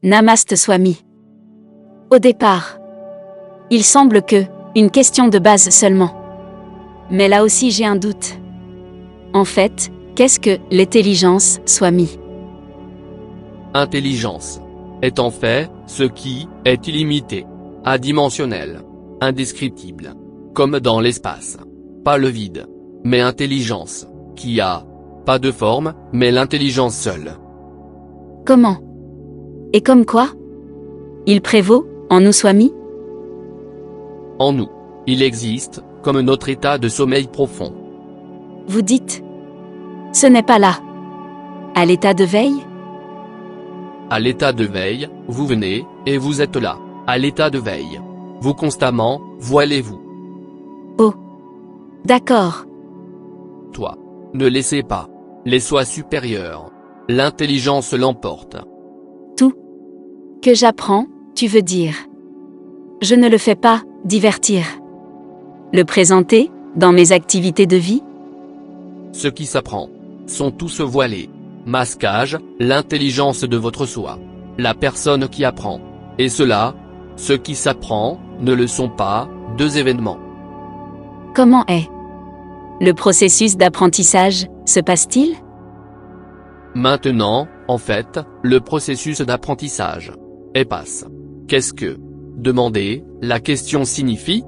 Namaste Swami. Au départ, il semble que, une question de base seulement. Mais là aussi j'ai un doute. En fait, qu'est-ce que l'intelligence, Swami? Intelligence est en fait ce qui est illimité, adimensionnel, indescriptible, comme dans l'espace. Pas le vide, mais intelligence, qui a pas de forme, mais l'intelligence seule. Comment? Et comme quoi? Il prévaut, en nous Swami? En nous, il existe, comme notre état de sommeil profond. Vous dites? Ce n'est pas là. À l'état de veille? À l'état de veille, vous venez, et vous êtes là, à l'état de veille. Vous constamment, voilez-vous. Oh. D'accord. Toi. Ne laissez pas les soi supérieurs. L'intelligence l'emporte. Tout que j'apprends, tu veux dire. Je ne le fais pas, divertir. Le présenter, dans mes activités de vie? Ce qui s'apprend sont tous voilés. Masquage, l'intelligence de votre soi. La personne qui apprend. Et cela, ce qui s'apprend, ne le sont pas, deux événements. Comment est le processus d'apprentissage, se passe-t-il? Maintenant, en fait, le processus d'apprentissage est passe. Qu'est-ce que? Demandez, la question signifie?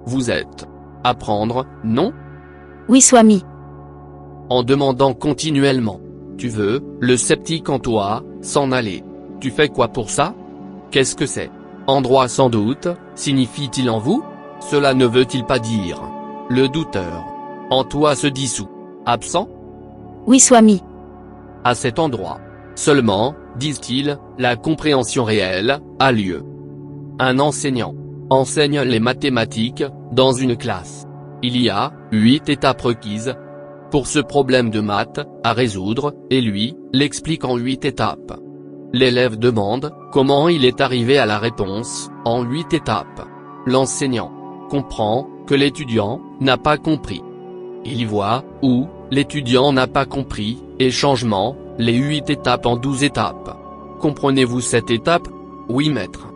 Vous êtes. Apprendre, non? Oui Swami. En demandant continuellement. Tu veux, le sceptique en toi, s'en aller. Tu fais quoi pour ça? Qu'est-ce que c'est? Endroit sans doute, signifie-t-il en vous? Cela ne veut-il pas dire? Le douteur en toi se dissout. Absent? Oui Swami. À cet endroit seulement, disent-ils, la compréhension réelle a lieu. Un enseignant enseigne les mathématiques dans une classe. Il y a 8 étapes requises pour ce problème de maths à résoudre, et lui l'explique en 8 étapes. L'élève demande comment il est arrivé à la réponse en 8 étapes. L'enseignant comprend que l'étudiant n'a pas compris. Il voit où l'étudiant n'a pas compris, et changement, les 8 étapes en 12 étapes. Comprenez-vous cette étape? Oui maître.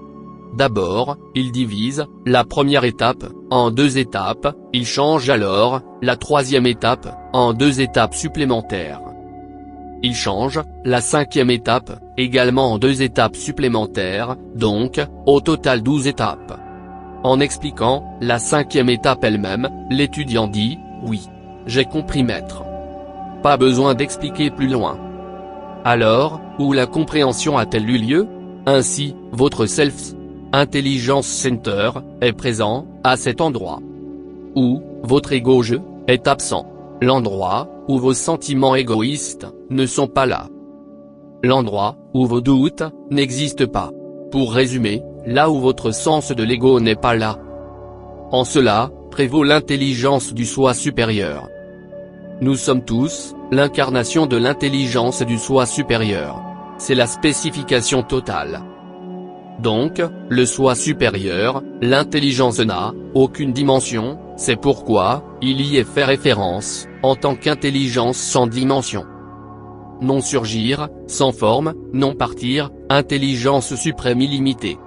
D'abord, il divise la première étape en 2 étapes, il change alors la troisième étape en 2 étapes supplémentaires. Il change la 5e étape également en 2 étapes supplémentaires, donc, au total 12 étapes. En expliquant la 5e étape elle-même, l'étudiant dit « Oui, j'ai compris maître ». Pas besoin d'expliquer plus loin. Alors, où la compréhension a-t-elle eu lieu? Ainsi, votre Self-Intelligence Center est présent, à cet endroit. Où, votre ego-je, est absent. L'endroit, où vos sentiments égoïstes, ne sont pas là. L'endroit, où vos doutes, n'existent pas. Pour résumer, là où votre sens de l'ego n'est pas là. En cela, prévaut l'intelligence du soi supérieur. Nous sommes tous, l'incarnation de l'intelligence du soi supérieur. C'est la spécification totale. Donc, le soi supérieur, l'intelligence n'a aucune dimension, c'est pourquoi il y est fait référence, en tant qu'intelligence sans dimension. Non surgir, sans forme, non partir, intelligence suprême illimitée.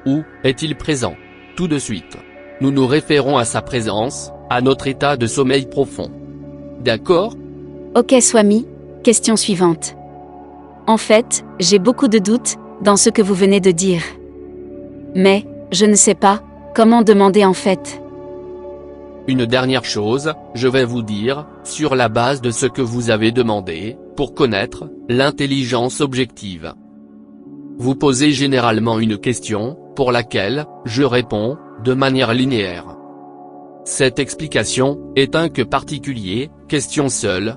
Où est-il présent? Tout de suite. Nous nous référons à sa présence, à notre état de sommeil profond. D'accord? Ok Swami, question suivante. En fait, j'ai beaucoup de doutes dans ce que vous venez de dire. Mais, je ne sais pas, comment demander en fait. Une dernière chose, je vais vous dire, sur la base de ce que vous avez demandé, pour connaître l'intelligence objective. Vous posez généralement une question, pour laquelle je réponds de manière linéaire. Cette explication est un que particulier, question seule,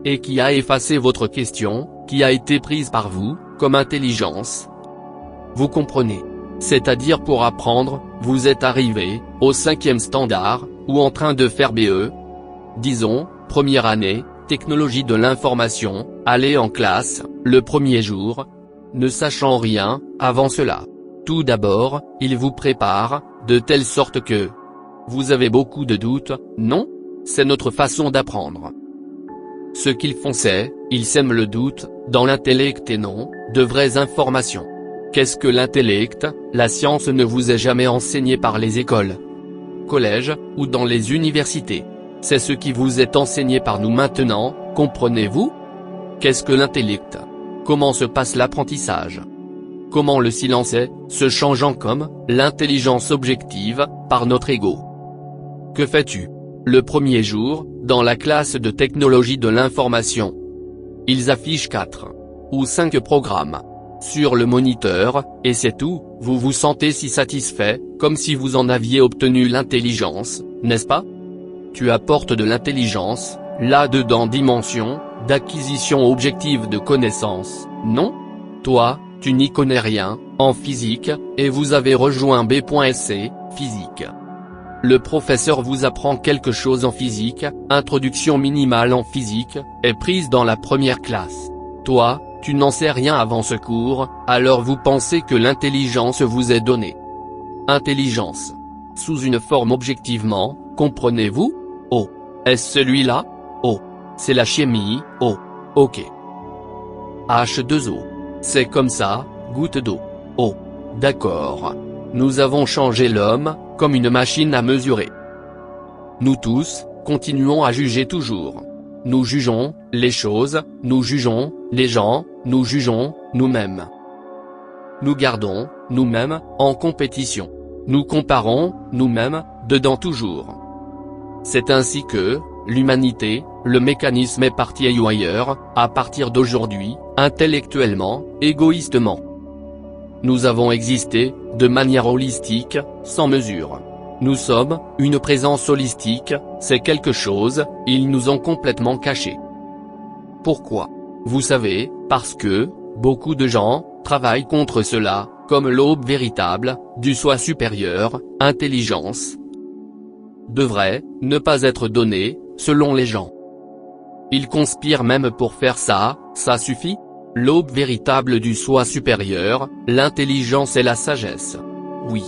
et qui a effacé votre question, qui a été prise par vous, comme intelligence. Vous comprenez? C'est-à-dire pour apprendre, vous êtes arrivé, au 5e standard, ou en train de faire BE. Disons, première année, technologie de l'information, allez en classe, le premier jour, ne sachant rien, avant cela. Tout d'abord, il vous prépare, de telle sorte que vous avez beaucoup de doutes, non? C'est notre façon d'apprendre. Ce qu'ils font c'est, ils sèment le doute, dans l'intellect et non, de vraies informations. Qu'est-ce que l'intellect? La science ne vous est jamais enseignée par les écoles, collèges, ou dans les universités. C'est ce qui vous est enseigné par nous maintenant, comprenez-vous? Qu'est-ce que l'intellect? Comment se passe l'apprentissage? Comment le silencer, se changeant comme l'intelligence objective, par notre ego? Que fais-tu? Le premier jour, dans la classe de technologie de l'information, ils affichent 4 ou 5 programmes sur le moniteur, et c'est tout. Vous vous sentez si satisfait, comme si vous en aviez obtenu l'intelligence, n'est-ce pas? Tu apportes de l'intelligence, là-dedans dimension, d'acquisition objective de connaissances, non? Toi, tu n'y connais rien, en physique, et vous avez rejoint B.SC, physique. Le professeur vous apprend quelque chose en physique, introduction minimale en physique, est prise dans la première classe. Toi, tu n'en sais rien avant ce cours, alors vous pensez que l'intelligence vous est donnée. Intelligence. Sous une forme objectivement, comprenez-vous? Oh. Est-ce celui-là? Oh. C'est la chimie, oh. Ok. H2O. C'est comme ça, goutte d'eau. Oh. D'accord. Nous avons changé l'homme, comme une machine à mesurer. Nous tous, continuons à juger toujours. Nous jugeons les choses, nous jugeons les gens, nous jugeons nous-mêmes. Nous gardons nous-mêmes en compétition. Nous comparons nous-mêmes dedans toujours. C'est ainsi que l'humanité, le mécanisme est parti ailleurs, à partir d'aujourd'hui, intellectuellement, égoïstement. Nous avons existé, de manière holistique, sans mesure. Nous sommes, une présence holistique, c'est quelque chose, ils nous ont complètement caché. Pourquoi? Vous savez, parce que, beaucoup de gens, travaillent contre cela, comme l'aube véritable, du soi supérieur, intelligence, devrait, ne pas être donnée, selon les gens. Ils conspirent même pour faire ça, ça suffit? L'aube véritable du soi supérieur, l'intelligence et la sagesse. Oui.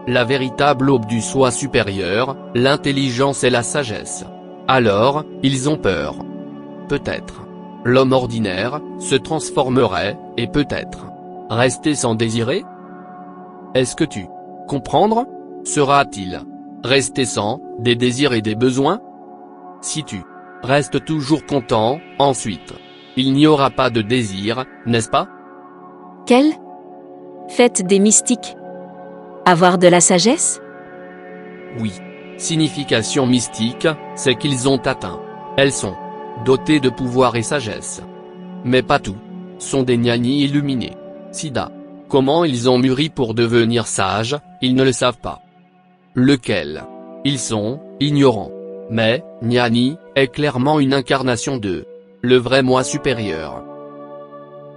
La véritable aube du soi supérieur, l'intelligence et la sagesse. Alors, ils ont peur. Peut-être. L'homme ordinaire, se transformerait, et peut-être. Rester sans désirer? Est-ce que tu comprendre? Sera-t-il rester sans des désirs et des besoins? Si tu restes toujours content, ensuite, il n'y aura pas de désir, n'est-ce pas? Quelle fête des mystiques? Avoir de la sagesse? Oui. Signification mystique, c'est qu'ils ont atteint. Elles sont dotées de pouvoir et sagesse. Mais pas tout. Sont des gnanis illuminés. Sida. Comment ils ont mûri pour devenir sages, ils ne le savent pas. Lequel? Ils sont ignorants. Mais, gnani, est clairement une incarnation de le vrai moi supérieur,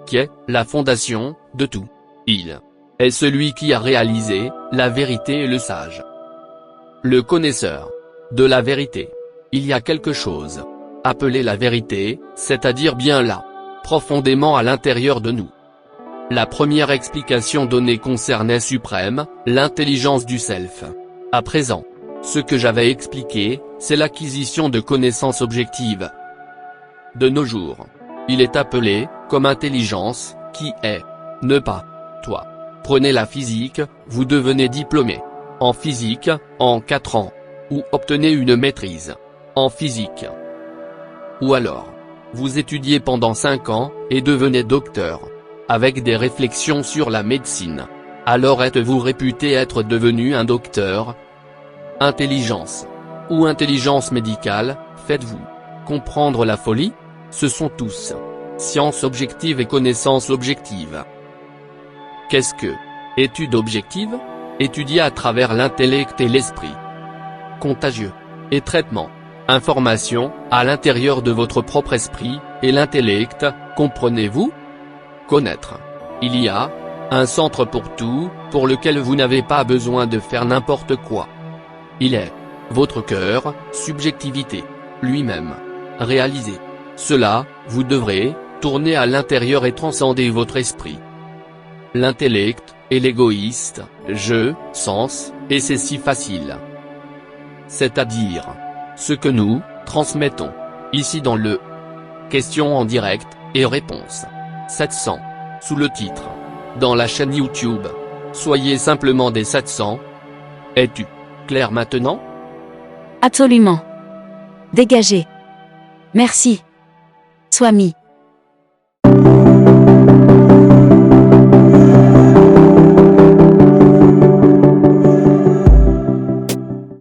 qui est la fondation de tout. Il est celui qui a réalisé la vérité et le sage. Le connaisseur de la vérité. Il y a quelque chose appelé la vérité, c'est-à-dire bien là, profondément à l'intérieur de nous. La première explication donnée concernait suprême, l'intelligence du self. À présent, ce que j'avais expliqué, c'est l'acquisition de connaissances objectives. De nos jours, il est appelé comme intelligence, qui est ne pas toi. Prenez la physique, vous devenez diplômé en physique, en 4 ans, ou obtenez une maîtrise en physique. Ou alors, vous étudiez pendant 5 ans, et devenez docteur, avec des réflexions sur la médecine. Alors êtes-vous réputé être devenu un docteur? Intelligence ou intelligence médicale, faites-vous comprendre la folie? Ce sont tous science objective et connaissance objective. Qu'est-ce que étude objective? Étudier à travers l'intellect et l'esprit. Contagieux. Et traitement. Information, à l'intérieur de votre propre esprit, et l'intellect, comprenez-vous? Connaître. Il y a un centre pour tout, pour lequel vous n'avez pas besoin de faire n'importe quoi. Il est votre cœur, subjectivité, lui-même. Réalisé. Cela, vous devrez tourner à l'intérieur et transcender votre esprit. L'intellect, et l'égoïste, je, sens, et c'est si facile. C'est-à-dire, ce que nous transmettons, ici dans le question en direct, et réponse. 700. Sous le titre. Dans la chaîne YouTube. Soyez simplement des 700. Es-tu clair maintenant? Absolument. Dégagez. Merci. Swami.